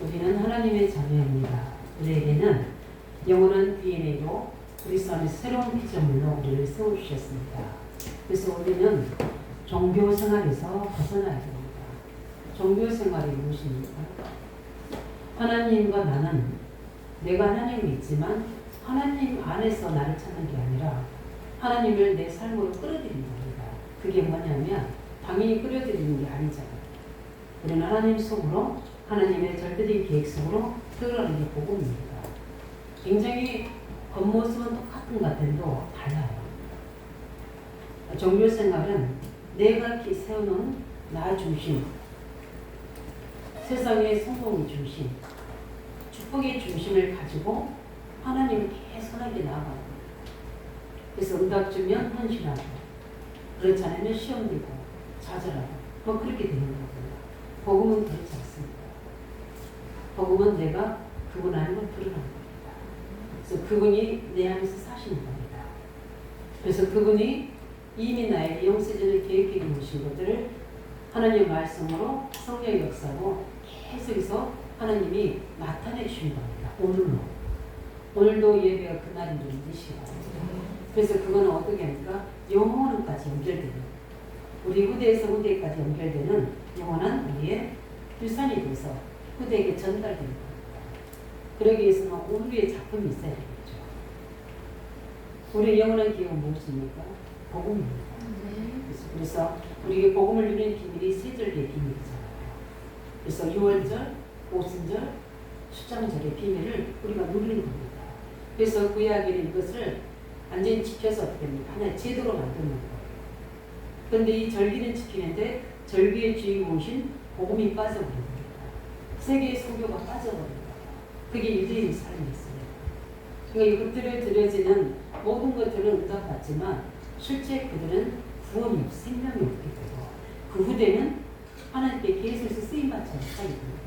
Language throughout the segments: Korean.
우리는 하나님의 자녀입니다. 우리에게는 영원한 DNA로 그리스도 안에서 새로운 피조물로 우리를 세워주셨습니다. 그래서 우리는 종교 생활에서 벗어나야 됩니다. 종교 생활이 무엇입니까? 하나님과 나는 내가 하나님을 믿지만 하나님 안에서 나를 찾는 게 아니라 하나님을 내 삶으로 끌어들이는 겁니다. 그게 뭐냐면 당연히 끌어들이는 게 아니잖아요. 우리는 하나님 속으로 하나님의 절대적인 계획 속으로 들어가는 게 복음입니다. 굉장히 겉모습은 똑같은 것 같은데도 달라요. 종교 생활은 내가 세워놓은 나 중심, 세상의 성공의 중심, 축복의 중심을 가지고 하나님을 계속 하게 나아가는 거예요. 그래서 응답 주면 헌신하고, 그렇지 않으면 시험 들고 좌절하고 뭐 그렇게 되는 거거든요. 복음은 그렇지 않습니다. 복음은 내가 그분 안에 드러나는 겁니다. 그래서 그분이 내 안에서 사시는 겁니다. 그래서 그분이 이미 나에게 영세전에 계획해 놓으신 것들을 하나님의 말씀으로 성령의 역사로 계속해서 하나님이 나타내 주신 겁니다. 오늘도 예배가 그날인 줄 믿으시기 바랍니다. 그래서 그거는 어떻게 합니까? 영원까지 연결되는, 우리 후대에서 후대까지 연결되는 영원한 우리의 유산이 돼서 후대에게 전달되는 겁니다. 그러기 위해서는 우리의 작품이 있어야 되겠죠. 우리의 영원한 기업은 무엇입니까? 복음입니다. 그래서 우리에게 복음을 누리는 비밀이 세절기의 비밀이잖아요. 그래서 6월절, 오순절, 수장절의 비밀을 우리가 누리는 겁니다. 그래서 구약에는 이것을 완전히 지켜서 어떻게 됩니까? 하나의 제도로 만드는 거예요. 그런데 이 절기는 지키는데 절기의 주인공이신 복음이 빠져버린 겁니다. 세계의 소교가 빠져버린 거예요. 그게 유대인의 삶이었어요. 그러니까 이것들을 드려지는 모든 것들은 응답받지만 실제 그들은 구원이 없고 생명이 없게 되고 그 후대는 하나님께 계속해서 쓰임받지 못하게 됩니다.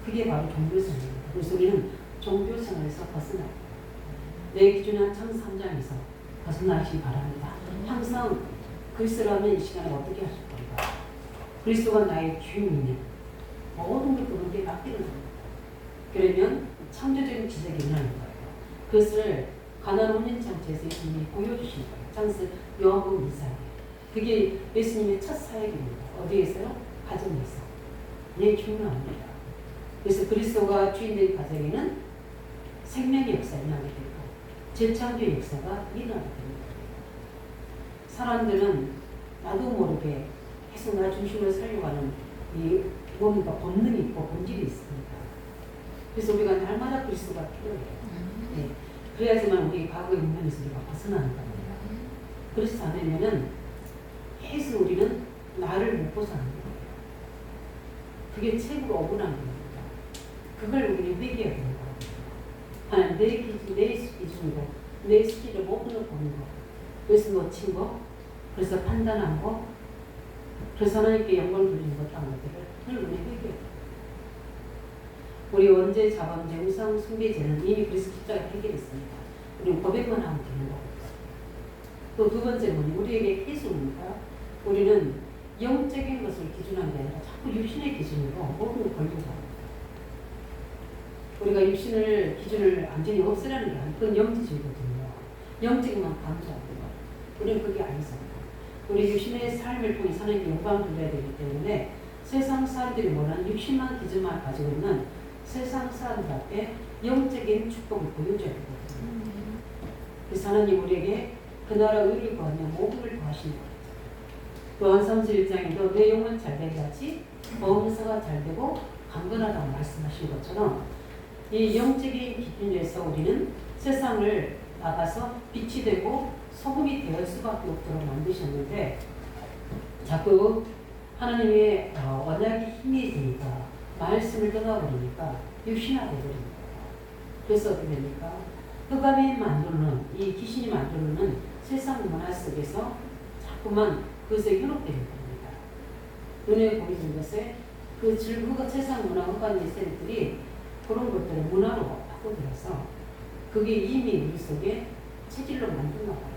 그게 바로 종교생활입니다. 그래서 우리는 종교생활에서 벗어나야 돼요. 내 기준한 창세 3장에서 벗어나시기 바랍니다. 항상 그리스도라면 이 시간에 어떻게 하실 건가? 그리스도가 나의 주인이냐? 모든 걸 그분께 맡기는 겁니다. 그러면 창조적인 기적이 일어나는 거예요. 그것을 가나안 혼인장소에서 예수님이 보여주신 거예요. 창세 요한복음 2장에. 그게 예수님의 첫 사역입니다. 어디에서요? 가정에서. 이게 중요합니다. 그래서 그리스도가 주인된 가정에는 생명의 역사가 일어나게 되고 재창조의 역사가 일어나게 됩니다. 사람들은 나도 모르게 계속 나 중심으로 살려고 하는 이 뭔가 본능이 있고 본질이 있습니다. 그래서 우리가 날마다 그리스도가 필요해요. 네. 그래야지만 우리 과거의 문명에서 우리가 벗어나는 겁니다. 그렇지 않으면은 계속 우리는 나를 못 벗어나는 거예요. 그게 최고로 억울한 겁니다. 그걸 우리는 회개해야 되는 거예요. 하나님 내 기준, 내 기준으로 내 스킬을 못 보는 거. 그래서 놓친 거, 그래서 판단한 거, 그래서 하나님께 영광을 돌리는 것, 딴 것들을 우리는 회개해요. 우리 원죄, 자범죄, 우상, 숭배죄는 이미 그리스도 십자가에 해결했습니다. 우리는 고백만 하면 되는 거거든요. 또 두 번째는 우리에게 계속입니다. 우리는 영적인 것을 기준한 게 아니라 자꾸 육신의 기준으로 모든 걸 걸려고 합니다. 우리가 육신을 기준을 완전히 없애라는 게 아니고 그건 영지주의거든요. 영적인만 강조하는 거예요. 우리는 그게 아니잖아요. 우리 육신의 삶을 통해 하나님께 영광을 돌려야 되기 때문에 세상 사람들이 원하는 육신만 기준만 가지고 있는 세상 사람들 앞에 영적인 축복을 보여줘야 되거든요. 그래서 하나님 우리에게 그 나라 의를 구하며 모국을 구하시는 거예요. 요한 31장에도 내 영혼 잘 되게 하지 범사가 잘 되고 강건하다고 말씀하신 것처럼 이 영적인 기준에서 우리는 세상을 나가서 빛이 되고 소금이 될 수밖에 없도록 만드셨는데 자꾸 하나님의 언약이 힘이 되니까 말씀을 떠나버리니까 육신화되어버립니다. 그래서 어떻게 됩니까? 흑암이 만드는 이 귀신이 만드는 세상 문화 속에서 자꾸만 그것에 현혹되는 겁니다. 눈에 보이는 것에 그 즐거운 세상 문화 흑암의 세력들이 그런 것들을 문화로 바꿔들여서 그게 이미 우리 속에 체질로 만들어나 봐요.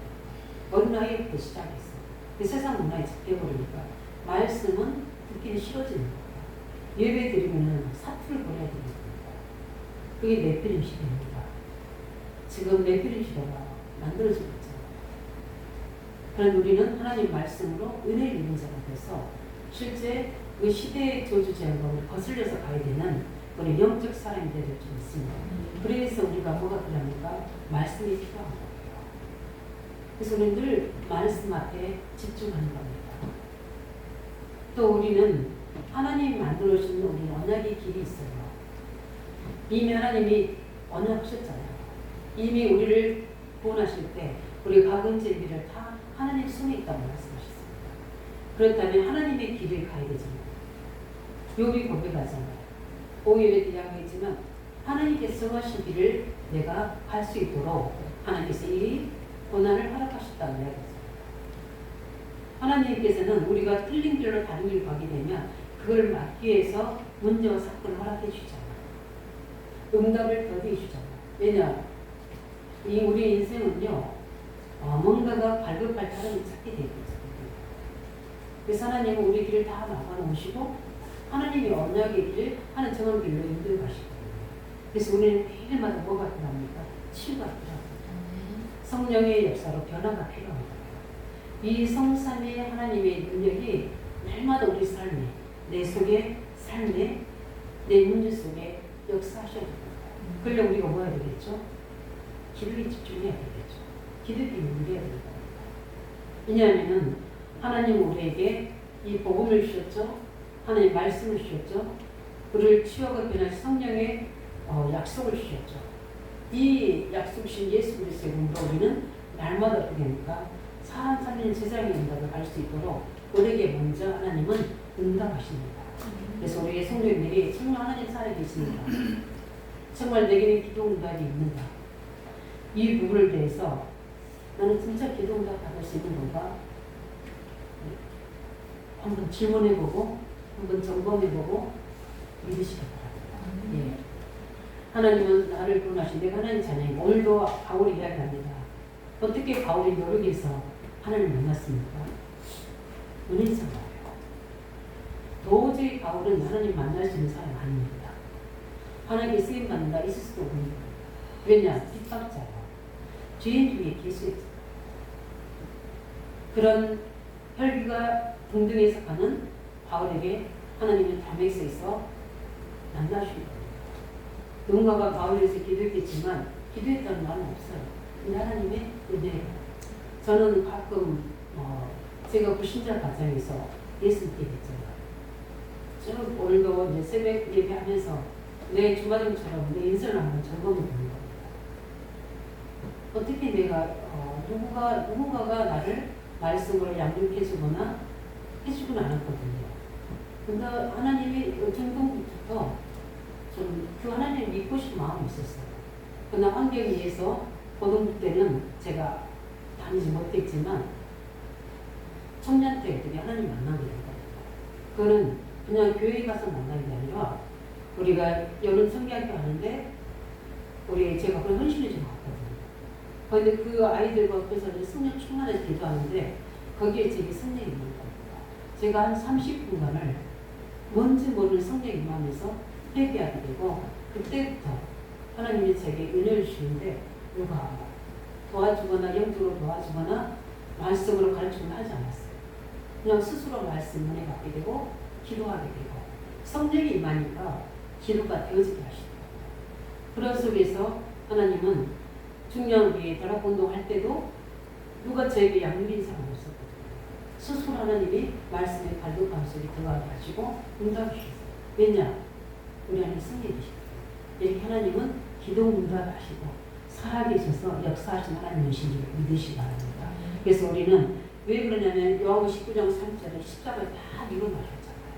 어린 나이부터 시작해서 그 세상 문화에 잡혀버리니까 말씀은 듣기는 싫어지는 거예요. 예배 드리면은 사투를 보내야 되는 겁니다. 그게 네피림 시대입니다. 지금 네피림 시대가 만들어지고 있잖아요. 그런 우리는 하나님 말씀으로 은혜를 입은 자가 돼서 실제 그 시대의 저주제한법을 거슬려서 가야 되는 우리 영적 사람이 되어야 좀 있습니다. 그래서 우리가 뭐가 필요합니까? 말씀이 필요한 거예요. 그래서 우리는 늘 말씀 앞에 집중하는 겁니다. 또 우리는 하나님이 만들어주신 우리 언약의 길이 있어요. 이미 하나님이 언약하셨잖아요. 이미 우리를 구원하실 때 우리 각은 죄비를 다 하나님 손에 있다고 말씀하셨습니다. 그렇다면 하나님의 길을 가야 되잖아요. 욥이 고백하잖아요. 5일에도 이야기했지만 하나님께서 정하신 길을 내가 갈 수 있도록 하나님께서 이 고난을 허락하셨다고 이야기했습니다. 하나님께서는 우리가 틀린 길로 다른 길을 가게 되면 그걸 막기 위해서 문제와 사건을 허락해 주잖아요. 응답을 더디해 주잖아요. 왜냐? 우리 인생은요, 뭔가가 발급발탈을 찾게 되어 있거든요. 그래서 하나님은 우리 길을 다 막아놓으시고 하나님이 언약의 길, 하는 정한 길로 인도해 가시거든요. 그래서 우리는 매일마다 뭐가 필요합니까? 치유가 필요합니다. 성령의 역사로 변화가 필요합니다. 이 성삼의 하나님의 능력이 날마다 우리 삶에, 내 속에, 삶에, 내 문제 속에 역사하셔야 됩니다. 그러려면 우리가 뭐 해야 되겠죠? 기도에 집중해야 되겠죠. 기도에 누려야 됩니다. 왜냐하면 하나님 우리에게 이 복음을 주셨죠. 하나님 말씀을 주셨죠. 그를 치유하고 변할 성령의 약속을 주셨죠. 이 약속 주신 예수 그리스도의 몸으로 우리는 날마다 어떻게 합니까? 사람 살리는 세상의 응답을 갈 수 있도록 우리에게 먼저 하나님은 응답하십니다. 그래서 우리의 성도님들이 정말 하나님 살아계십니다. 정말 내게는 기도 응답이 있는가? 이 부분을 대해서 나는 진짜 기도 응답 받을 수 있는 건가? 한번 질문해보고 한번 점검해보고 믿으시기 바랍니다. 예. 하나님은 나를 구원하신 내가 하나님 자녀이고 오늘도 바울이 이야기합니다. 어떻게 바울이 노력해서 하나님을 만났습니까? 은혜잖아요. 도저히 바울은 하나님 만날 수 있는 사람이 아닙니다. 하나님께 쓰임받는다 있을 수도 없는 거예요. 왜냐? 핍박자요. 죄인 중에 계시겠죠. 그런 혈기가 등등해서 가는 바울에게 하나님은 다메섹에서 만나주신 겁니다. 누군가가 바울에서 기도했겠지만 기도했다는 말은 없어요. 근데 하나님의 은혜예요. 저는 가끔 제가 불신자 과정에서 예수 믿게 됐잖아요. 쭉 오늘도 이제 새벽 예배하면서 내 주마등처럼 내 인생을 한번 점검해 보는 겁니다. 어떻게 내가 누군가가 나를 말씀으로 양육해주거나 해주진 않았거든요. 근데 하나님이 전통부터 좀 그 하나님을 믿고 싶은 마음이 있었어요. 그러나 환경에 의해서 고등부 때는 제가 다니지 못했지만 청년 때 어떻게 하나님 만나게 된 겁니다. 그거는 그냥 교회 가서 만나는 게 아니라 우리가 여름 성경학교 하는데 제가 그런 헌신을 좀 왔거든요. 그런데 그 아이들과 옆에서 성령 충만해서 기도하는데 거기에 제게 성령이 있는 겁니다. 제가 한 30분간을 뭔지 모르는 성령이 임하면서 회개하게 되고 그때부터 하나님이 제게 은혜를 주시는데 누가 도와주거나 영적으로 도와주거나 말씀으로 가르치거나 하지 않았어요. 그냥 스스로 말씀 은혜 받게 되고 기도하게 되고 성령이 임하니까 기도가 되어지게 하시더라고요. 그런 속에서 하나님은 중요한 우리 다락운동 할 때도 누가 저에게 양육인 사람이 없었거든요. 스스로 하나님이 말씀에 발돋움 속에 들어가게 하시고 응답하셨어요. 왜냐? 우리 안에 승리되시거든요. 이렇게 하나님은 기도 응답하시고 살아계셔서 역사하신 하나님이신 줄 믿으시기 바랍니다. 그래서 우리는 왜 그러냐면 요한복음 19장 3절에 십자가를 다 이루어가셨잖아요.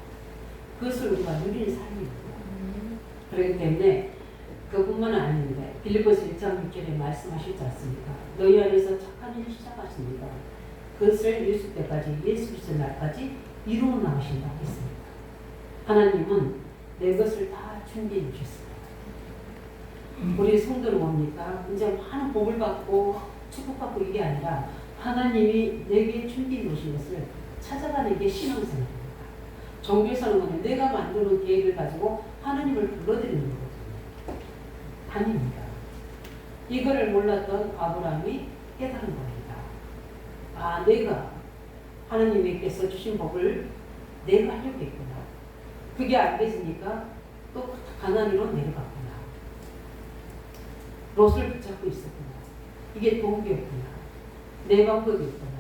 그것을 우리가 누리는 삶입니다. 그렇기 때문에 그뿐만 아닌데 빌립보서 1장 6절에 말씀하셨지 않습니까? 너희 안에서 착한 일을 시작하십니다. 그것을 예수 때까지 예수 그리스도 날까지 이루어 나가신다고 했습니다. 하나님은 내 것을 다 준비해 주셨습니다. 우리 성도는 뭡니까? 이제 많은 복을 받고 축복받고 이게 아니라 하나님이 내게 준비해 놓으신 것을 찾아가는 게 신앙생활입니다. 종교에서는 뭐냐, 내가 만드는 계획을 가지고 하나님을 불러들이는 거거든요. 아닙니다. 이거를 몰랐던 아브라함이 깨달은 겁니다. 아, 내가 하나님께서 주신 법을 내가 하려고 했구나. 그게 안 됐으니까 또 가나안으로 내려갔구나. 롯을 붙잡고 있었구나. 이게 동기였구나. 내 방법이었구나.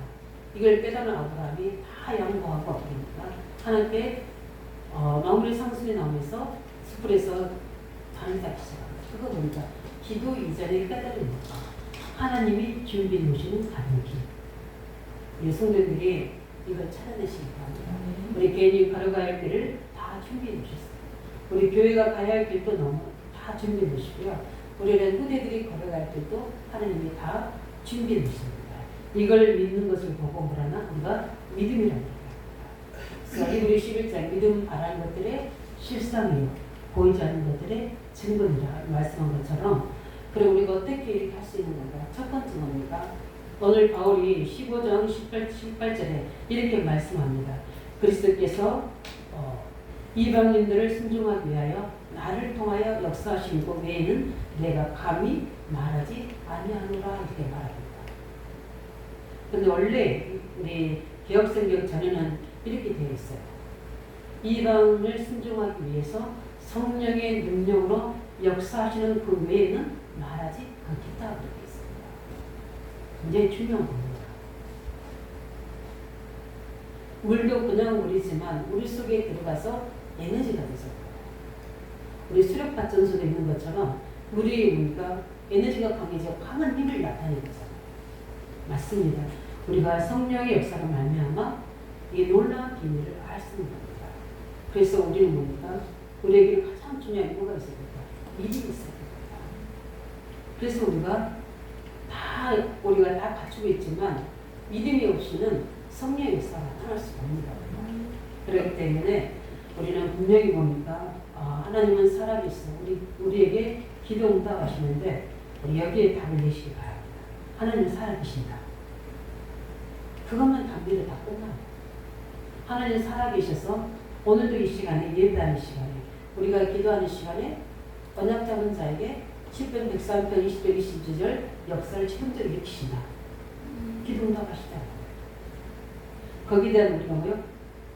이걸 깨달은 아브라함이 다 양보하고 그러니까 하나님께 마무리 상순에 나오면서 숯불에서 다니다기 시작합니다. 그거 보니까 기도 이전에 깨달은 것. 하나님이 준비해 놓으시는 가는 길. 우리 성도들이 이걸 찾아내시기 바랍니다. 우리 개인이 걸어가야 할 길을 다 준비해 놓으셨어요. 우리 교회가 가야 할 길도 너무 다 준비해 놓으시고요. 우리는 후대들이 걸어갈 길도 하나님이 다 준비해 놓으십니다. 이걸 믿는 것을 보고 뭐라나 우리가 믿음이라는 거예요. 우리 11장 믿음 바라는 것들의 실상이요 보이지 않는 것들의 증거이라 말씀한 것처럼 그리고 우리가 어떻게 이렇게 할 수 있는 건가? 첫 번째 뭡니까? 오늘 바울이 15장 18절에 이렇게 말씀합니다. 그리스도께서 이방인들을 순종하기 위하여 나를 통하여 역사하신 것 외에는 내가 감히 말하지 아니하노라 이렇게 말합니다. 근데 원래 우리 개혁성경 전에는 이렇게 되어 있어요. 이방을 순종하기 위해서 성령의 능력으로 역사하시는 그 외에는 말하지 않겠다 그렇게 있습니다. 굉장히 중요한 겁니다. 물도 그냥 물이지만 우리 속에 들어가서 에너지가 되죠. 우리 수력발전소에 있는 것처럼 물이 우리가 에너지가 강해져 강한 힘을 나타내는 거잖아요. 맞습니다. 우리가 성령의 역사로 말미암아 이 놀라운 비밀을 알 수 있는 겁니다. 그래서 우리는 뭡니까? 우리에게 가장 중요한 뭐가 있어야 될까? 믿음이 있어야 됩니다. 그래서 우리가 다 갖추고 있지만 믿음이 없이는 성령의 역사가 나타날 수가 없습니다. 그렇기 때문에 우리는 분명히 뭡니까? 하나님은 살아계시고 우리에게 기도 응답하시는데 우리 여기에 답을 내시기 바랍니다. 하나님은 살아계신다. 그것만 답변이 다 끝나요. 하나님 살아계셔서 오늘도 이 시간에 예배하는 시간에 우리가 기도하는 시간에 언약 잡은 자에게 10편 103편 20편 22절 역사를 책임져서 일으키신다. 기도 응답하시다. 거기에 대한 우리가 뭐요?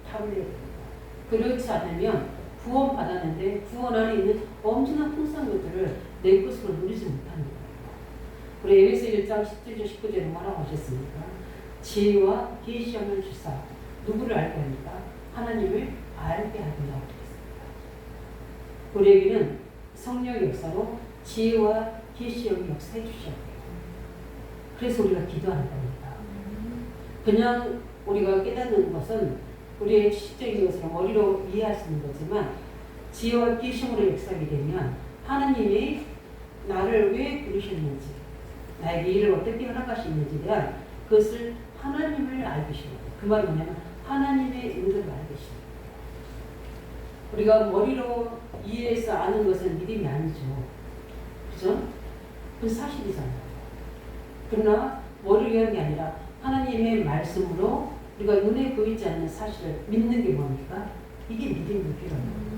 답을 내야 됩니다. 그렇지 않으면 구원 받았는데 구원 안에 있는 엄청난 풍성한 것들을 내 것으로 누리지 못하는 거예요. 우리 에베소 1장 17절 19절에 뭐라고 하셨습니까? 지혜와 계시함을 주사 누구를 알게 합니까? 하나님을 알게 하리라 그랬습니다. 우리에게는 성령의 역사로 지혜와 계시함을 역사해 주셔야 돼요. 그래서 우리가 기도하는 겁니다. 그냥 우리가 깨닫는 것은 우리의 지식적인 것으로 머리로 이해할 수 있는 거지만 지혜와 계시함으로 역사하게 되면 하나님이 나를 왜 부르셨는지 나에게 일을 어떻게 허락하시는지에 대한 그것을 하나님을 알게 하시는 거예요. 그 말은 뭐냐면 하나님의 의도를 알게 하시는 거예요. 우리가 머리로 이해해서 아는 것은 믿음이 아니죠. 그죠? 그건 사실이잖아요. 그러나 머리로 하는 게 아니라 하나님의 말씀으로 우리가 눈에 보이지 않는 사실을 믿는 게 뭡니까? 이게 믿음이 필요한 거예요.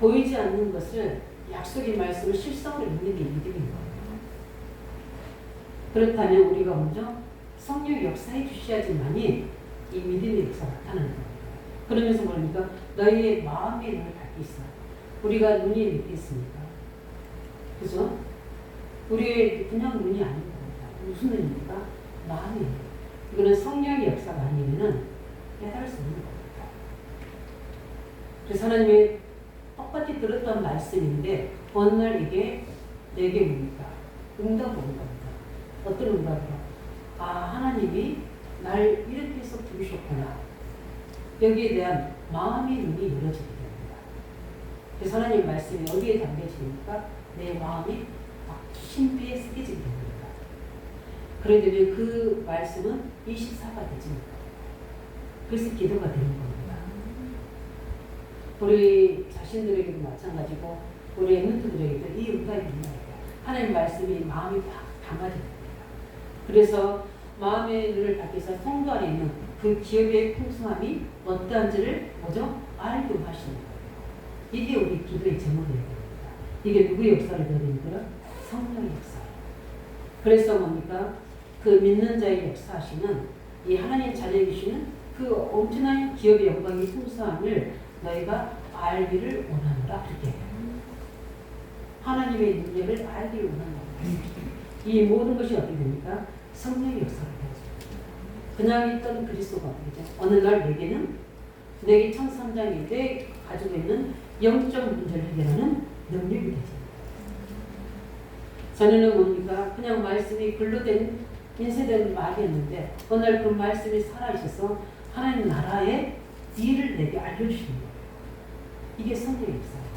보이지 않는 것을 약속의 말씀을 실성으로 믿는 게 믿음인 거예요. 그렇다면 우리가 먼저 성령 역사해 주셔야지만이 이 믿음의 역사가 나타나는 겁니다. 그러면서 뭡니까? 너희의 마음의 눈을 닫고 있어. 우리가 눈이 몇 개 있습니까? 그죠? 우리의 그냥 눈이 아닌 겁니다. 무슨 눈입니까? 마음이. 이거는 성령의 역사가 아니면은 깨달을 수 없는 겁니다. 그래서 하나님의 똑같이 들었던 말씀인데 어느 날 이게 내게 뭡니까? 응답 온 겁니다. 어떤 응답이요? 하나님이 날 이렇게 해서 부르셨구나. 여기에 대한 마음의 눈이 열어지게 됩니다. 그래서 하나님 말씀이 어디에 담겨지니까 내 마음이 막 신비에 새겨지게 됩니다. 그런데 그 말씀은 24가 되지 못합니다. 그래서 기도가 되는 겁니다. 우리 자신들에게도 마찬가지고 우리 엠멘트들에게도 이 응답이 있는 거예요. 하나님 말씀이 마음이 팍 담아집니다. 그래서 마음의 눈을 닫기 위해서 성도 안에 있는 그 기업의 풍성함이 어떠한지를 뭐죠? 알게 하시는 거예요. 이게 우리 기도의 제목이 됩니다. 이게 누구의 역사를 드리는데요? 성령의 역사. 그래서 뭡니까? 그 믿는 자의 역사하시는 이 하나님 자녀이시는 그 엄청난 기업의 영광의 풍성함을 너희가 알기를 원하노라 그렇게 해요. 하나님의 능력을 알기를 원한다. 이 모든 것이 어떻게 됩니까? 성령의 역사를 해야죠. 그냥 있던 그리스도가 어떻게 되죠? 어느 날 내게 청삼장이 내 가지고 있는 영적 문제를 해결하는 능력이 되죠. 전에는 뭡니까? 그냥 말씀이 글로 된 인쇄된 말이었는데 어느 날 그 말씀이 살아있어서 하나님 나라의 일을 내게 알려주시는 거예요. 이게 성령의 역사예요.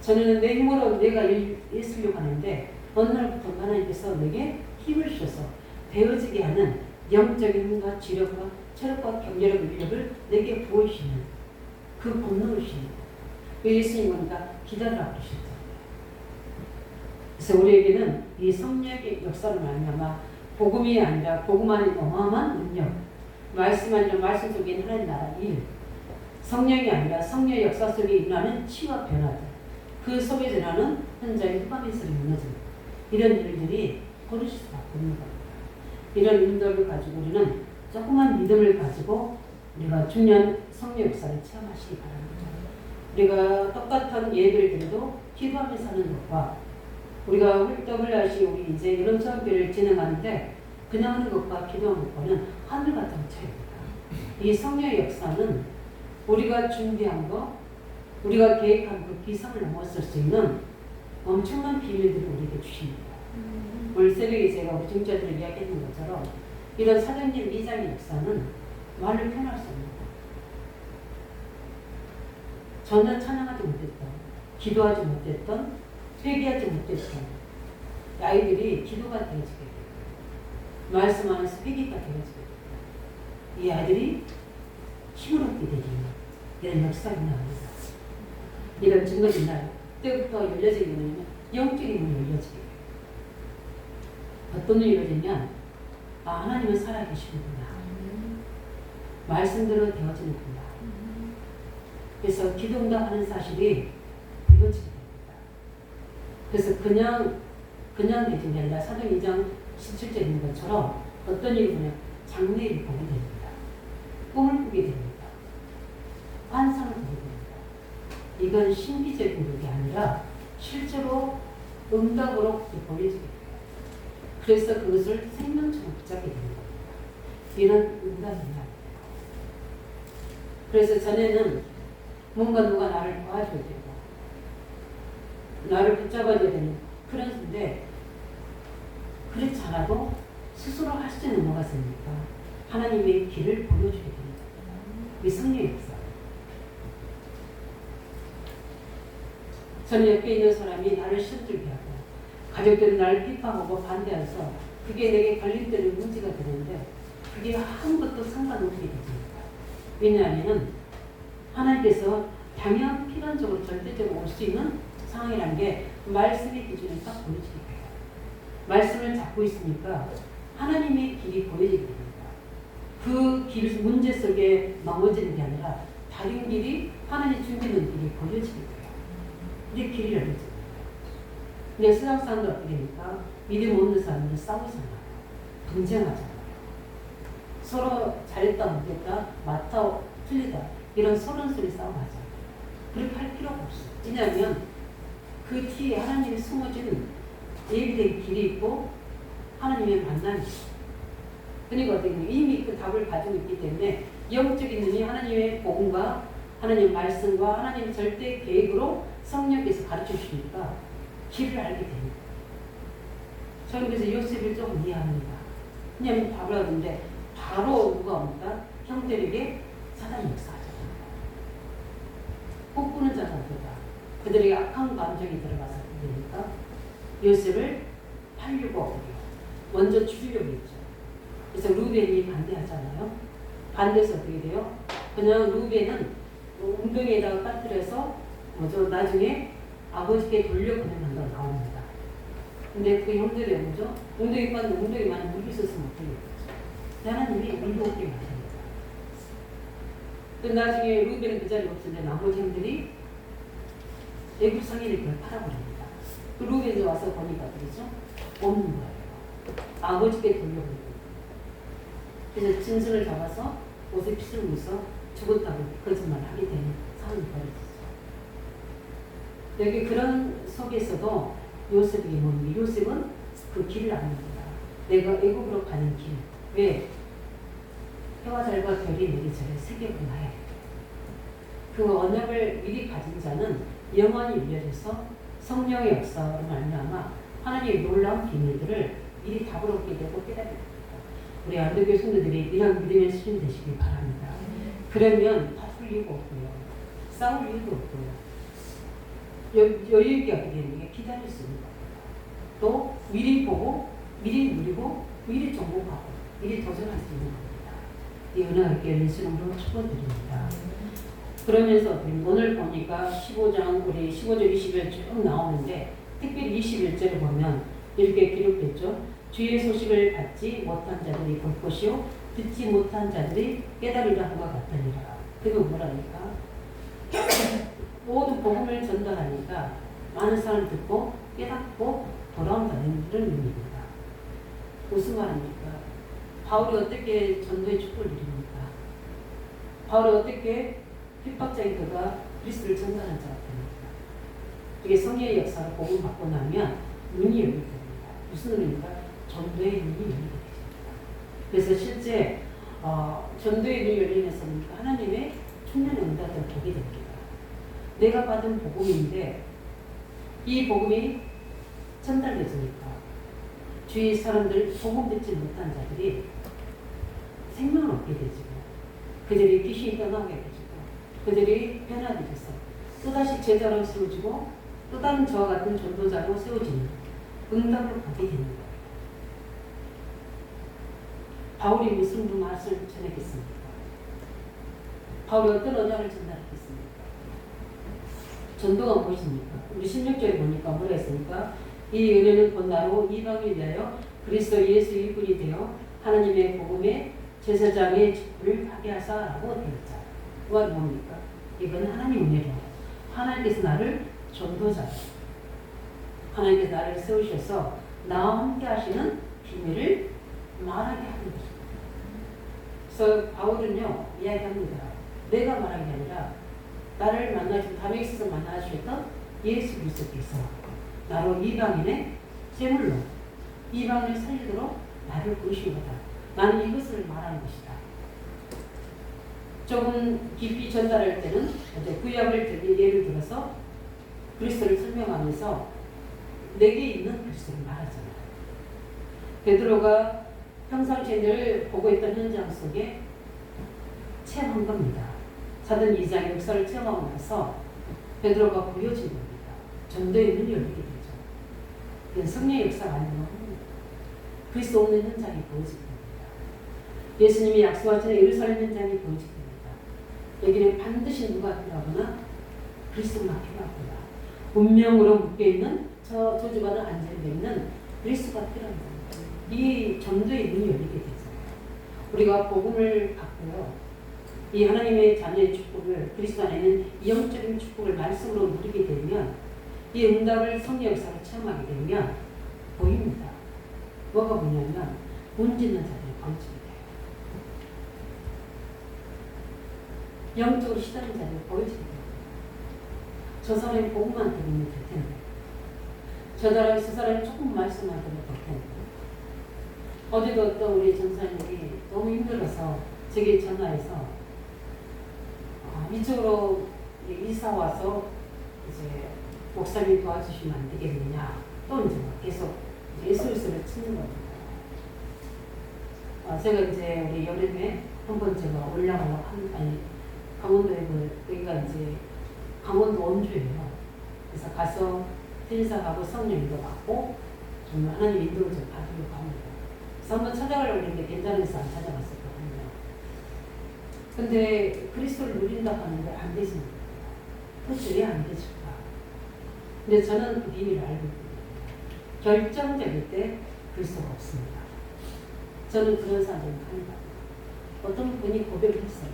전에는 내 힘으로 내가 일 쓰려고 하는데 어느 날부터 하나님께서 내게 힘을 주셔서 되어지게 하는 영적인 힘과 지력과 체력과 경제력 능력을 내게 보이시는 그 본능을 주시는 거예요. 예수님 보니까 기다리라고 그러셨죠. 그래서 우리에게는 이 성령의 역사를 말미암아 복음이 아니라 복음 안에 어마어마한 능력, 말씀 아니라 말씀 속에 있는 하나님 나라 일, 성령이 아니라 성령의 역사 속에 일어나는 치유와 변화들, 그 속에 일어나는 현장의 흑암의 소리 무너짐, 이런 일들이 벌어질 수밖에 없는 겁니다. 이런 인덕을 가지고 우리는 조그만 믿음을 가지고 우리가 중요한 성령 역사를 체험하시기 바랍니다. 우리가 똑같은 예배를 드려도 기도하며 사는 것과 우리가 WRC 우리 이제 여름수업교를 진행하는데 그냥 하는 것과 기도하는 것과는 하늘 같은 차이입니다. 이 성령의 역사는 우리가 준비한 거, 우리가 계획한 그 기상을 넘어설 수 있는 엄청난 비밀들을 우리에게 주십니다. 오늘 새벽에 제가 우리 중자들을 이야기했던 것처럼 이런 사도행전 2장의 역사는 말로 표현할 수 없습니다. 전혀 찬양하지 못했던, 기도하지 못했던, 회개하지 못했던 아이들이 기도가 되어지게 돼요. 말씀 안에서 회개가 되어지게 돼요. 이 아이들이 힘을 얻게 되죠. 이런 역사가 나옵니다. 이런 증거가 있나요? 그때부터 열려지게 되면 영적인 문이 열려지게 돼요. 어떤 일이 열리면 하나님은 살아계시는구나. 말씀대로 되어지는구나. 그래서 기도응답하는 사실이 이루어지게 됩니다. 그래서 그냥 되지 아니라 사도행 2장 17절에 있는 것처럼 어떤 일이 보면 장래일이 보게 됩니다. 꿈을 꾸게 됩니다. 환상을 보게 됩니다. 이건 신비적인 것이 아니라 실제로 응답으로 보여지게 돼요. 그래서 그것을 생명처럼 붙잡게 됩니다. 이런 응답입니다. 그래서 전에는 뭔가 누가 나를 도와줘야 되고 나를 붙잡아줘야 되는 그런데 그렇지 않아도 스스로 할 수 있는 뭐가 있습니까? 하나님의 길을 보여주게 됩니다. 이 성령의 역사. 저는 옆에 있는 사람이 나를 시험들게 하고 가족들이 나를 비판하고 반대해서 그게 내게 걸림되는 문제가 되는데 그게 아무것도 상관없게 됩니다. 왜냐하면 하나님께서 당연 필연적으로 절대적으로 올 수 있는 상황이라는 게 말씀의 기준을 딱 보여지게 돼요. 말씀을 잡고 있으니까 하나님의 길이 보여지게 됩니다. 그 길, 문제 속에 넘어지는 게 아니라 다른 길이 하나님 준비하는 길이 보여지게 돼요. 이게 길이 열려집니다. 근데 세상 사람들 어떻게 됩니까? 믿음 없는 사람들은 싸우잖아요. 분쟁하잖아요. 서로 잘했다 못했다, 맞다 틀리다 이런 서론 소리 싸움하잖아요. 그렇게 할 필요가 없어요. 왜냐하면 그 뒤에 하나님의 숨어진 예비된 길이 있고 하나님의 만남이 있어요. 그러니까 어떻게 보면 이미 그 답을 가지고 있기 때문에 영적인 눈이 하나님의 복음과 하나님의 말씀과 하나님의 절대 계획으로 성령께서 가르쳐 주시니까 길을 알게 됩니다. 저는 그래서 요셉을 조금 이해합니다. 왜냐하면 답을 하는데 바로 누가 옵니까? 형들에게 사단이 역사하잖아요. 꿈꾸는 자가 없다. 그들에게 악한 감정이 들어가서 그러니까 요셉을 팔려고 먼저 죽이려고 했죠. 그래서 루벤이 반대하잖아요. 반대해서 어떻게 돼요? 그냥 루벤은 웅덩이에다가 빠뜨려서 나중에 아버지께 돌려보내는 거 나옵니다. 근데 그 형들이 뭐죠? 웅덩이 빠는데 웅덩이만 물이 있었으면 어떻게 됐죠? 하나님이 일곱 개 하십니다. 그 나중에 루벤은 그 자리에 없었는데 나머지 형들이 애굽 상인을 그걸 팔아버립니다. 그 루벤이 와서 보니까 그러죠? 없는 거예요. 아버지께 돌려버립니다. 그래서 짐승을 잡아서 옷에 핏을 묻어서 죽었다고 거짓말을 하게 되는 상황이 벌어졌죠. 여기 그런 속에서도 요셉에게 뭡니까? 요셉은 그 길을 압니다. 내가 애굽으로 가는 길. 왜? 해와 달과 별이 내리 저를 새겼구나. 그 언약을 미리 가진 자는 영원히 이어져서 성령의 역사로 말미암아 하나님의 놀라운 비밀들을 미리 답으로게 되고 깨닫게 됩니다. 우리 안도교회 성도들이 이런 믿음의 수준 되시길 바랍니다. 그러면 다툴 이유가 없고요. 싸울 이유도 없고요. 여유 있게 하게 되는 게 기다릴 수 있는 겁니다. 또 미리 보고 미리 누리고 미리 정복하고 미리 도전할 수 있는 겁니다. 이 은혜가 열린 수능으로 축원드립니다. 그러면서 오늘 보니까 15장 우리 15절 20절 쭉 나오는데 특별히 21절을 보면 이렇게 기록됐죠. 주의 소식을 받지 못한 자들이 볼 것이요 듣지 못한 자들이 깨달으라 한것 같으니라. 그게 뭐라니까? 모두 복음을 전달하니까 많은 사람을 듣고 깨닫고 돌아온다는 이런 의미입니다. 무슨 말입니까? 바울이 어떻게 전도의 축복을 누립니까? 바울이 어떻게 핍박자인 그가 그리스도를 전달한 자 같습니까? 이게 성령의 역사로 복음 받고 나면 눈이 열리게 됩니다. 무슨 의미입니까? 전도의 눈이 열리게 됩니다. 그래서 실제 전도의 눈이 열리면서 하나님의 충만한 응답을 보게 됩니다. 내가 받은 복음인데 이 복음이 전달되니까 주위 사람들 복음 듣지 못한 자들이 생명을 얻게 되죠. 그들이 귀신이 떠나게 되죠. 그들이 변화되어서 또다시 제자로 세워지고 또 다른 저와 같은 전도자로 세워지는 응답을 받게 되는 거예요. 바울이 무슨 말씀을 전했겠습니까? 바울이 어떤 언약을 전달했겠습니까? 전도가 무엇입니까? 우리 16절에 보니까 뭐라 했습니까? 이 은혜는 곧 나로 이방인이 되어 그리스도 예수 일꾼이 되어 하나님의 복음의 제사장의 직분을 하게 하사라고 되었다. 그건 뭡니까? 이건 하나님 은혜로 하나님께서 나를 전도자로 하나님께서 나를 세우셔서 나와 함께 하시는 비밀을 말하게 하는 것입니다. 그래서 바울은요 이야기합니다. 내가 말하는 게 아니라 나를 만나주신 다메섹에서 만나주셨던 예수 그리스도께서 나로 이방인의 제물로 이방인을 살리도록 나를 부르신 거다. 나는 이것을 말하는 것이다. 조금 깊이 전달할 때는 이제 구약을 예를 들어서 그리스도를 설명하면서 내게 있는 그리스도를 말하잖아요. 베드로가 평상시에 늘 보고 있던 현장 속에 체험한 겁니다. 사도행 2장의 역사를 체험하고 나서 베드로가 보여진 겁니다. 전도의 눈이 열리게 되죠. 그건 성령의 역사가 아니고 그리스도 없는 현장이 보여지게 됩니다. 예수님이 약속하신 예루살렘 현장이 보여지게 됩니다. 여기는 반드시 누가 필요하구나? 그리스도가 필요하구나. 운명으로 묶여있는 저 저주받은 안전에 있는 그리스도가 필요합니다. 이 전도의 눈이 열리게 되죠. 우리가 복음을 받고요. 이 하나님의 자녀의 축복을 그리스도 안에 있는 영적인 축복을 말씀으로 누리게 되면 이 응답을 성령 역사로 체험하게 되면 보입니다. 뭐가 보냐면 문 짓는 자들이 보여지게 돼요. 영적으로 시달린 자들이 보여지게 돼요. 저 사람이 복음만 들으면 될 텐데 저 사람이 조금 말씀만 들으면 될 텐데 어제도 어떤 우리 전사님이 너무 힘들어서 제게 전화해서 이쪽으로 이사 와서 이제 목사님 도와주시면 안 되겠느냐 또 이제 계속 예술을 치는 겁니다. 제가 이제 우리 여름에 한번 제가 올라가려고 강원도에 여기가 이제 강원도 원주예요. 그래서 가서 인사하고 성령 인도 받고 좀 하나님 인도를 좀 받으려고 합니다. 그래서 한번 찾아가려고 했는데 괜찮아서 안 찾아갔었거든요. 근데 그리스도를 누린다 하는데 안 되십니다. 그렇죠? 왜 안 되실까? 근데 저는 그 비밀을 알고 있거든요. 결정적일 때 그리스도가 없습니다. 저는 그런 사람들을 많이 봐요. 어떤 분이 고백을 했어요.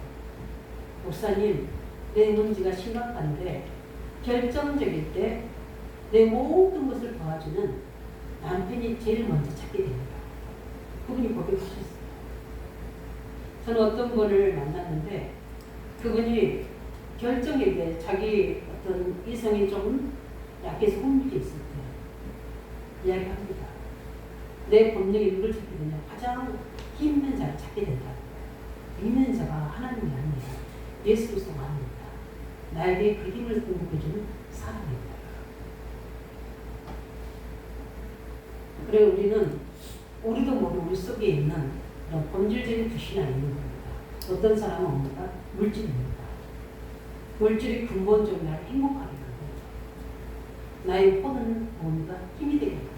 목사님, 내 문제가 심각한데 결정적일 때 내 모든 것을 도와주는 남편이 제일 먼저 찾게 됩니다. 그분이 고백하셨어요. 저는 어떤 분을 만났는데 그분이 결정일 때 자기 어떤 이성이 좀 약해서 혼미게 있을 때 이야기합니다. 내 본능이 누굴 찾게 되냐? 가장 힘있는 자를 찾게 된다. 있는 자가 하나님이 아닙니다. 예수 그리스도가 아닙니다. 나에게 그 힘을 공급해주는 사람입니다. 그래 우리도 모두 우리 속에 있는 그런 본질적인 불신이 있는 겁니다. 어떤 사람은 뭡니까? 물질입니다. 물질이 근본적으로 나를 행복하게 만듭니다. 나의 혼은 뭡니까? 힘이 되거든요.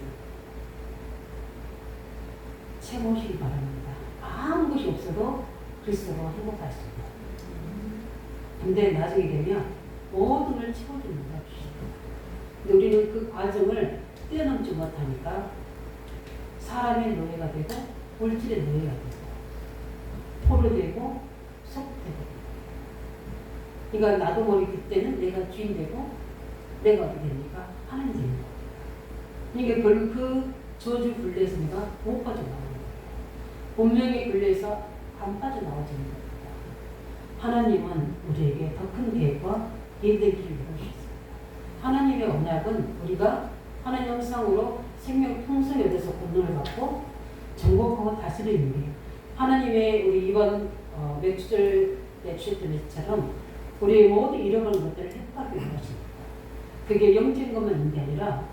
채우시기 바랍니다. 아무것이 없어도 그리스도로 행복할 수 있다. 근데 나중에 되면 모든 걸 채워줍니다. 근데 우리는 그 과정을 뛰어넘지 못하니까 사람의 노예가 되고 물질의 노예가 되고 포로 되고 속되고. 그러니까 나도 모르게 그때는 내가 주인 되고 내가 어떻게 됩니까? 하나님 되는 겁니다. 그러니까 결국 그 저주 굴레에서 내가 못 빠져나오는 거예요. 본명의 굴레에서 안 빠져나와지는 겁니다. 하나님은 우리에게 더 큰 계획과 계획된 길을 열어주셨습니다. 하나님의 언약은 우리가 하나님 형상으로 생명 풍성에 대해서 권능을 받고 정복하고 다스리는 게 하나님의 우리 이번 몇 주절에 주셨던 것처럼 우리의 모든 잃어버린 것들을 회복하게 하는 것입니다. 그게 영적인 것만 있는 게 아니라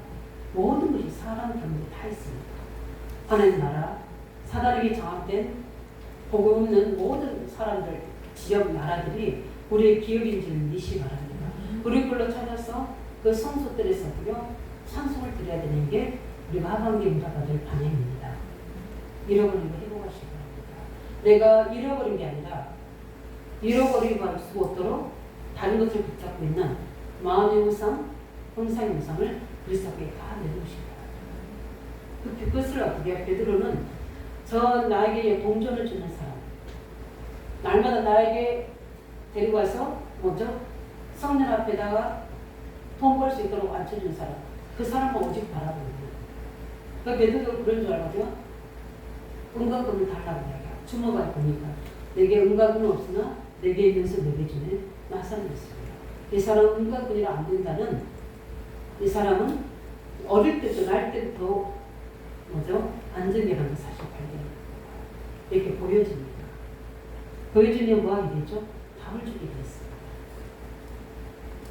모든 것이 사람 가운데 다 있습니다. 하나님 나라, 사단에게 장악된 복음 없는 모든 사람들, 지역 나라들이 우리의 기업인 줄 믿으시기 바랍니다. 우리 걸로 찾아서 그 성소들에서 찬송을 드려야 되는 게 우리가 하반기에 받을 방향입니다. 잃어버린 거 회복하시기 바랍니다. 내가 잃어버린 게 아니라 잃어버리고 할 수 없도록 다른 것을 붙잡고 있는 마음의 우상, 형상의 우상을 그리스도께 다 내놓으시기 바랍니다. 그것을 어떻게 해요? 베드로는 저 나에게 동전을 주는 사람, 날마다 나에게 데리고 와서 먼저 성령 앞에다가 돈 벌 수 있도록 앉혀주는 사람, 그 사람만 오직 바라보는 거예요. 베드로가 그런 줄 알거든요. 은과금을 달라고 해요. 주먹을 보니까 내게 은과금은 없으나 내게 있면서 내게 주는 나사렛 예수예요. 이 사람은 은과금이라 안 된다는, 이 사람은 어릴 때부터 날 때부터 안정이라는 사실 발견 이렇게 보여집니다. 보여주면 뭐 하게 되죠? 답을 주게 됐습니다.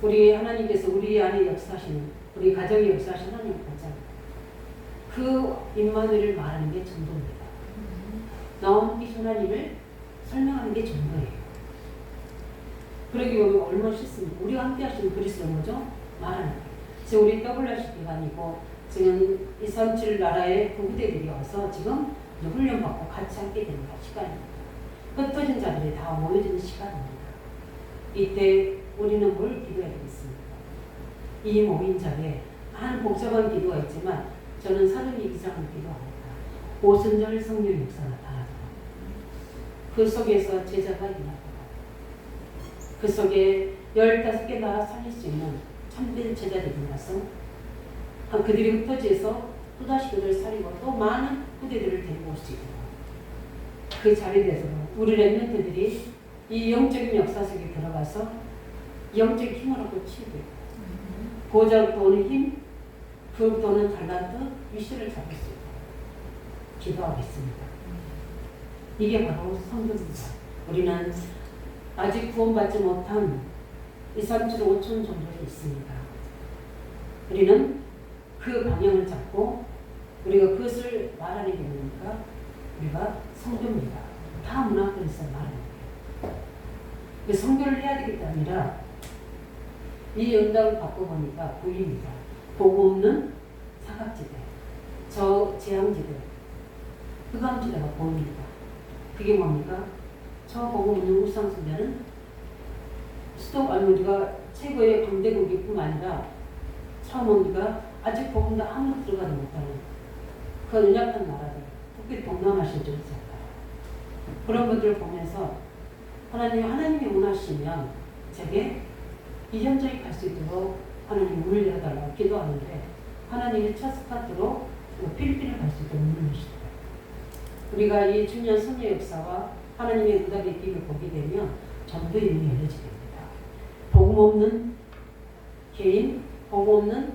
우리 하나님께서 우리 안에 역사하시는, 우리 가정에 역사하시는 하나님 보자. 그 임마누엘을 말하는 게 전도입니다. 나와 함께 하나님을 설명하는 게 전도예요. 그러기 보면 얼마나 쉽습니까? 우리와 함께 하시는 그리스도는 뭐죠? 말하는 거예요. 지금 우리 WRCP가 아니고 지금 237 나라의 그 후대들이 와서 지금 훈련받고 같이 함께 되는 시간입니다. 흩어진 자들이 다 모여지는 시간입니다. 이때 우리는 뭘 기도해야 되겠습니까? 이 모인 자리에 한 복잡한 기도가 있지만 저는 32 이상을 기도합니다. 오순절 성령 역사가 나타나도록, 그 속에서 제자가 일어나도록, 그 속에 15개 나라 살릴 수 있는 참된 제자들이 나서 그들이 흩어져서 또다시 그들을 살리고 또 많은 후대들을 데리고 올 수 있도록 그 자리에 대해서 우리 렘넌트들이 이 영적인 역사 속에 들어가서 영적인 힘을 얻고 치유되고 보좌로부터 오는 힘, 그로부터 오는 달란트, 위시를 잡을 수 있도록 기도하겠습니다. 이게 바로 성도입니다. 우리는 아직 구원받지 못한 2, 3천, 5천 정도에 있습니다. 우리는 그 방향을 잡고 우리가 그것을 말하는 게 뭡니까? 우리가 성도입니다. 다 문화권에서 말하는 거예요. 성교를 해야 되기 때문이라 이 연락을 바꿔보니까 보입니다. 보고 없는 사각지대, 저 재앙지대, 흑암지대가 보입니다. 그게 뭡니까? 저 보고 없는 우상숭배는 우리가 최고의 강대국이뿐만 아니라 처음 우리가 아직 복음도 아무도 들어가지 못하는 그 연약한 나라들, 특히 동남아시아 쪽이잖아요. 그런 분들을 보면서 하나님이 원하시면 제게 이전적이 갈 수 있도록 하나님 문을 열어달라고 기도하는데 하나님이 첫 스타트로 필리핀을 갈 수 있도록 문을 여시더라고요. 우리가 이 중요한 성령 역사와 하나님의 응답의 길을 보게 되면 전부의 문이 열려지게 됩니다. 복음 없는 개인, 복음 없는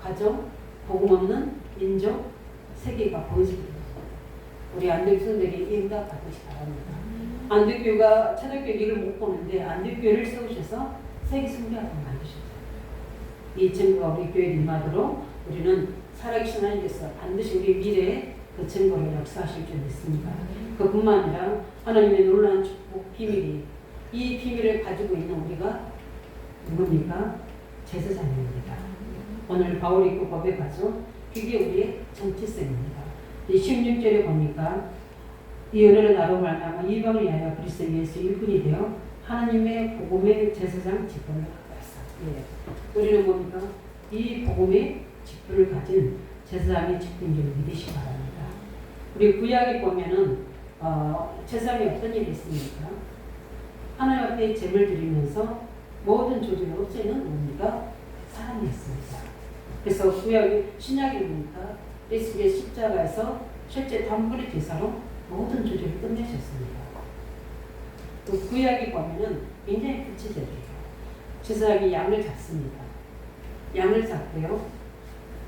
가정, 복음 없는 민족, 세계가 보여지게 됩니다. 우리 안대교 성도들이 응답 받으시 바랍니다. 안대교가 초대교회 일을 못 보는데 안대교회를 세우셔서 세계 승리하도록 만드셨어요. 이 증거가 우리 교회에 임하도록 우리는 살아계신 하나님께서 반드시 우리 미래에 그 증거를 역사하실 줄 믿습니다. 그뿐만 아니라 하나님의 놀라운 축복 비밀이 이 비밀을 가지고 있는 우리가 누굽니까? 제사장입니다. 오늘 바울이 그 고백하죠. 그게 우리의 정체성입니다. 이 16절에 보니까 이 은혜를 나로 말미암아 이방을 위하여 그리스도 예수 일꾼이 되어 하나님의 복음의 제사장 직분을 받았어. 예. 우리는 뭡니까? 이 복음의 직분을 가진 제사장의 직분인 줄 믿으시기 바랍니다. 우리 구약에 보면은 제사장이 어떤 일이 있습니까? 하나님 앞에 제물 드리면서 모든 조직을 없애는 뭡니까? 사람이 있습니다. 그래서 구약의 신약에 보니까 예수의 십자가에서 실제 단불의 제사로 모든 조직을 끝내셨습니다. 또 구약에 보면은 굉장히 구체적이에요. 제사장이 양을 잡습니다. 양을 잡고요.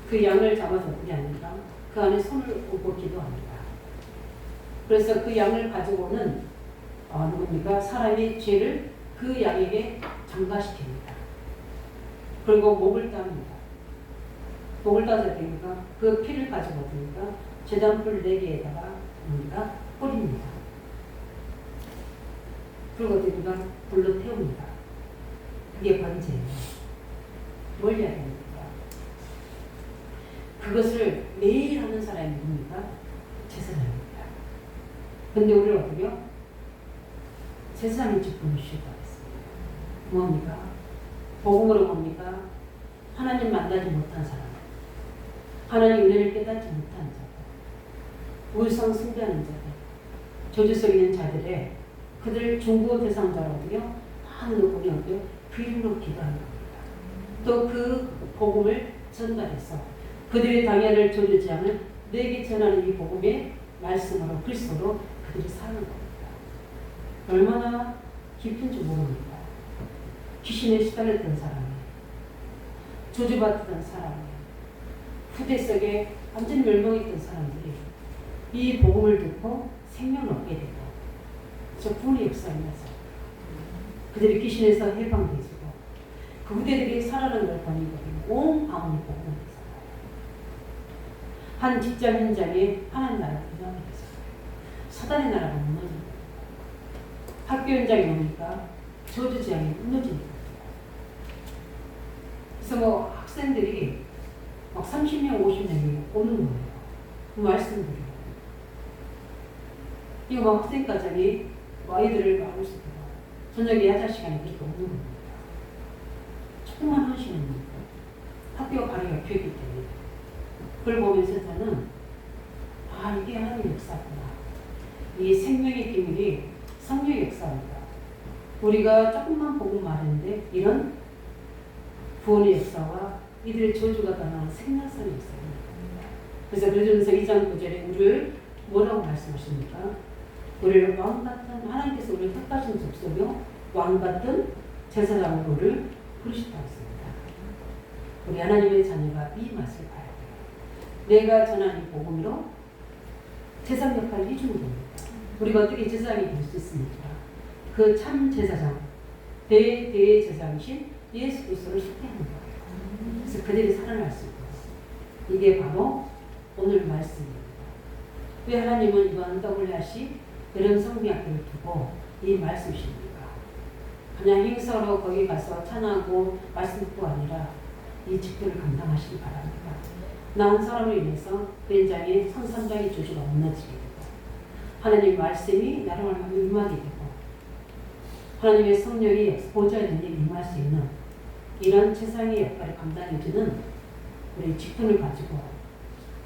그 양을 잡아서 어떻게 합니까? 그 안에 손을 얹고 기도합니다. 그래서 그 양을 가지고는 누굽니까? 사람의 죄를 그 양에게 전가시킵니다. 그리고 목을 땁니다. 목을 따서 됩니까? 그 피를 가지고 됩니까? 제단불 4개에다가 뭡니까? 뿌립니다. 그리고 됩니까? 불로 태웁니다. 그게 번제예요. 뭘 해야 됩니까? 그것을 매일 하는 사람이 누굽니까? 제사장입니다. 근데 우리는 어떻게요? 제사장의 직분을 쉬고 하겠습니다. 뭡니까? 복음으로 뭡니까? 하나님 만나지 못한 사람, 하나님 은혜를 깨닫지 못한 자들, 우상 숭배하는 자들, 저주 속에 있는 자들의 그들 중보 대상자로도요, 하늘로 보내 어디요? 그 이름으로 기도하는 겁니다. 또 그 복음을 전달해서 그들의 당연을 저주지않을 내게 전하는 이 복음의 말씀으로 그리스도로 그들이 사는 겁니다. 얼마나 깊은지 모릅니다. 귀신에 시달렸던 사람이, 저주받던 사람이, 후대 속에 완전히 멸망했던 사람들이 이 복음을 듣고 생명을 얻게 되고 저 구원의 역사이면서 그들이 귀신에서 해방되지고 그 후대들이 살아나는 걸 보니 온 방언이 복음을 했어요. 한 직장 현장에 하나님 나라가 임하게 됐어요. 사단의 나라가 무너진 거예요. 학교 현장에 오니까 저주지향이 무너지는 거예요. 그래서 학생들이 막 30명, 50명이 오는 거예요. 그 말씀들이. 이거 막 학생가정이 아이들을 막을 수 있도록 저녁에 야자 시간에 그렇게 오는 겁니다. 조금만 하시는 겁니다. 학교가 바로 옆에 있기 때문에. 그걸 보면서 저는 이게 하나님의 역사구나. 이 생명의 비밀이 성령의 역사입니다. 우리가 조금만 보고 말했는데 이런 구원의 역사와 이들의 저주가 당하는 생명성의 역사입니다. 그래서 그러면서 2장 9절에 우리를 뭐라고 말씀하십니까? 우리를 왕같은 하나님께서 우리를 택하신 족속이요 왕같은 제사장으로 우리를 부르셨다고 했습니다. 우리 하나님의 자녀가 이 맛을 봐야 돼요. 내가 전한 이 복음으로 제사장 역할을 해주는 겁니다. 우리가 어떻게 제사장이 될 수 있습니까? 그 참 제사장, 대대의 제사장이신 예수 그리스도를 속죄하는 거예요. 그래서 그들이 살아날 수 있고 이게 바로 오늘 말씀입니다. 왜 하나님은 이번 WRC 여름 성경학교를 두고 이 말씀이십니까? 그냥 행사로 거기 가서 찬하고 말씀 듣고 아니라 이 직분을 감당하시기 바랍니다. 나 한 사람을 인해서 그 현장에 선산장의 조주가 무너지게 되고 하나님 말씀이 나를 말하며 임하게 되고 하나님의 성령이 보좌의 능력이 임할 수 있는 이런 세상의 역할을 감당해주는 우리 직분을 가지고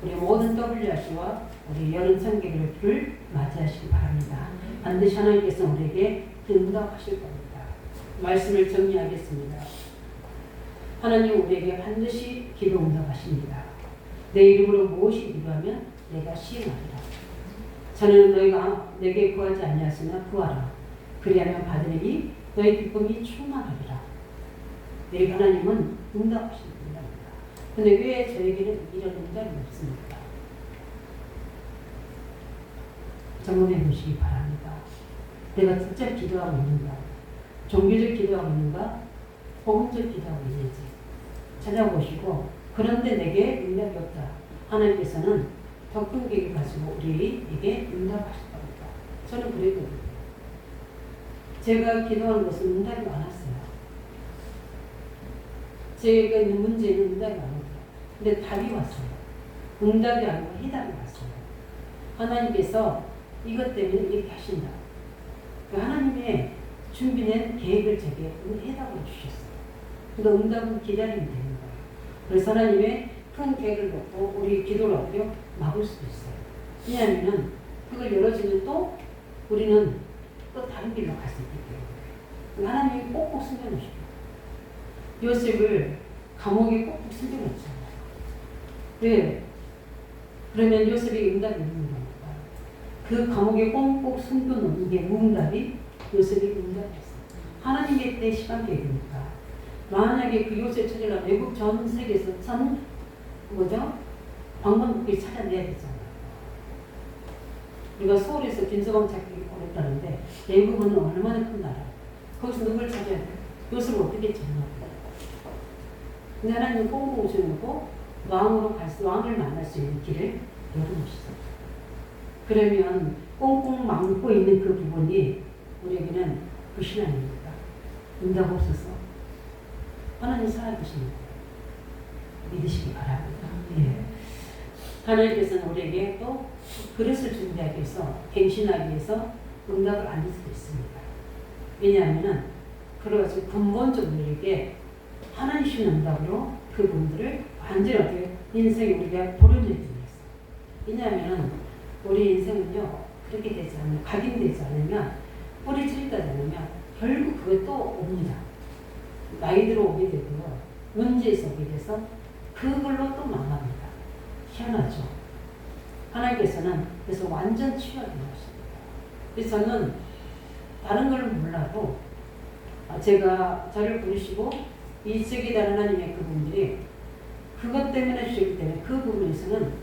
우리 모든 WRC와 우리 여름 성경을 맞이하시기 바랍니다. 반드시 하나님께서 우리에게 응답하실 겁니다. 말씀을 정리하겠습니다. 하나님 우리에게 반드시 기도 응답하십니다. 내 이름으로 무엇이 기도하면 내가 시행하리라. 저는 너희가 내게 구하지 아니하시나 구하라. 그리하면 받으리니 너희 기쁨이 충만하리라. 우리 하나님은 응답하십니다. 근데 왜 저에게는 이런 응답이 없습니까? 점검해 보시기 바랍니다. 내가 진짜 기도하고 있는가? 종교적 기도하고 있는가? 복음적 기도하고 있는지 찾아보시고, 그런데 내게 응답이 없다. 하나님께서는 더 큰 계획을 가지고 우리에게 응답하실 겁니다. 저는 그랬거든요. 제가 기도하는 것은 응답이 많았어요. 제가 있는 문제는 응답이 안 오더라고요. 근데 답이 왔어요. 응답이 아니고 해답이 왔어요. 하나님께서 이것 때문에 이렇게 하신다. 하나님의 준비된 계획을 제게 해답을 주셨어요. 그러니까 응답은 기다리면 되는 거예요. 그래서 하나님의 큰 계획을 놓고 우리 기도를 어떻게 막을 수도 있어요. 왜냐하면 그걸 열어주면 또 우리는 또 다른 길로 갈 수 있기 때문에. 하나님이 꼭꼭 숨겨놓으시고 요셉을 감옥에 꼭꼭 숨겨놓잖아요. 왜? 그러면 요셉이 응답이 있는 겁니다. 그 감옥에 꼭꼭 숨겨놓는 게 응답이 요셉이 응답이었어요. 하나님의 때 시간 계획이니까. 만약에 그 요셉 찾으려면 외국 전 세계에서 방문국을 찾아내야 되잖아요. 우리가 서울에서 김서방 찾기 어렵다는데 외국은 얼마나 큰 나라. 거기서 누굴 찾아야 돼요? 요셉을 어떻게 찾나요? 근데 하나님은 꽁꽁 오셔놓고 왕을 만날 수 있는 길을 열어놓으시죠. 그러면 꽁꽁 막고 있는 그 부분이 우리에게는 불신 아닙니까? 응답 없어서 하나님 살아계십니다. 믿으시기 바랍니다. 예. 하나님께서는 우리에게 또 그릇을 준비하기 위해서, 갱신하기 위해서 응답을 안 줄 수도 있습니다. 왜냐하면 그래가지고 근본적으로 우리에게 하나님 주신 응답으로 그 분들을 완전히 어떻게 인생에 우리가 도려내기 위해서. 왜냐하면 우리 인생은요 그렇게 되지 않으면, 각인되지 않으면, 뿌리 찔리지 않으면 결국 그게 또 옵니다. 나이 들어 오게 되고요, 문제에서 오게 돼서 그걸로 또 망합니다. 희한하죠. 하나님께서는 그래서 완전 치유하게 하십니다. 그래서 저는 다른 걸 몰라도 제가 저를 부르시고 이적이다 하나님의 그분들이 그것 때문에 주셨기 때문에 그 부분에서는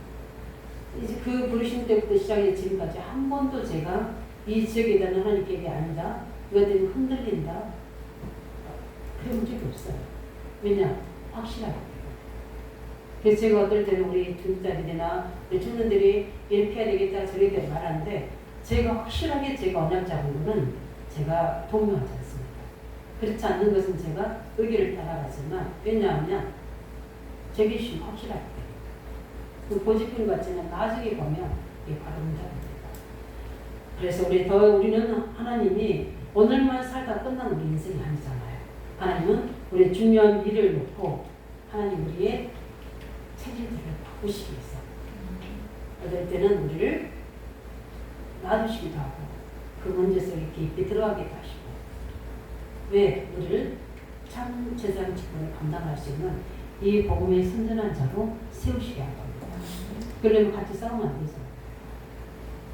이제 그 부르신 때부터 시작해 지금까지 한 번도 제가 이적이다 하나님 계획이 아니다, 이것 때문에 흔들린다, 그런 적이 없어요. 왜냐? 확실하기 때문에. 그래서 제가 어떨 때는 우리 중자들이나 우리 청년들이 이렇게 해야 되겠다 저렇게 해야 되겠다 말하는데, 제가 확실하게 제가 언약 잡은 거는 제가 동요하지 않습니다. 그렇지 않는 것은 제가 의견을 따라가지만, 왜냐하면 제 기준이 확실하기 때문에. 그 고집분 같지만 나중에 보면 이게 바로 응답입니다. 그래서 우리는 하나님이 오늘만 살다 끝난 우리 인생이 아니잖아요. 하나님은 우리의 중요한 일을 놓고 하나님 우리의 체질들을 바꾸시기 위해서 어떨 때는 우리를 놔두시기도 하고 그 문제 속에 깊이 들어가기도 하시고, 왜? 우리를 참 제사장 직분을 감당할 수 있는 이 복음의 선전한 자로 세우시게 한 겁니다. 그러려면 같이 싸우면 안 되죠.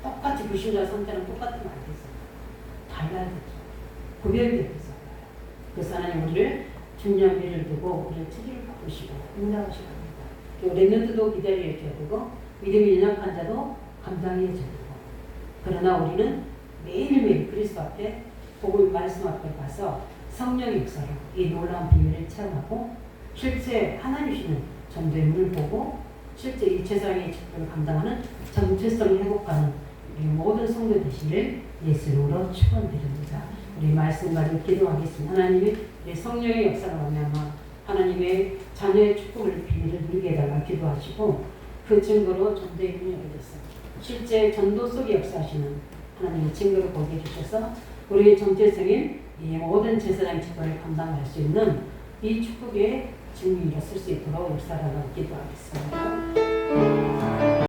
똑같이 불신자 선자랑 똑같으면 안 되죠. 달라야 되죠. 구별돼야 되죠. 그래서 하나님 우리를 중요한 일을 두고 우리의 체질을 바꾸시고 응답하시고 합니다. 렘넌트도 기다려야 되고 믿음이 연약한 자도 감당해야 되고, 그러나 우리는 매일매일 그리스도 앞에 복음의 말씀 앞에 가서 성령의 역사로 이 놀라운 비밀을 체험하고 실제 하나님 주시는 전도의 문을 보고 실제 이 세상의 직분을 감당하는 정체성을 회복하는 우리 모든 성도 되시기를 예수 이름으로 축원드립니다. 우리 말씀 가지고 기도하겠습니다. 하나님이 우리 성령의 역사가 말미암아 하나님의 자녀의 축복을 비밀을 누리게 해달라 기도하시고, 그 증거로 전도의 문이 열려졌어요. 실제 전도 속에 역사하시는 하나님의 증거를 보게 해주셔서 우리의 정체성인 이 모든 제사장 직분을 감당할 수 있는 이 축복의 증인으로 쓸 수 있도록 역사하라고 기도하겠습니다.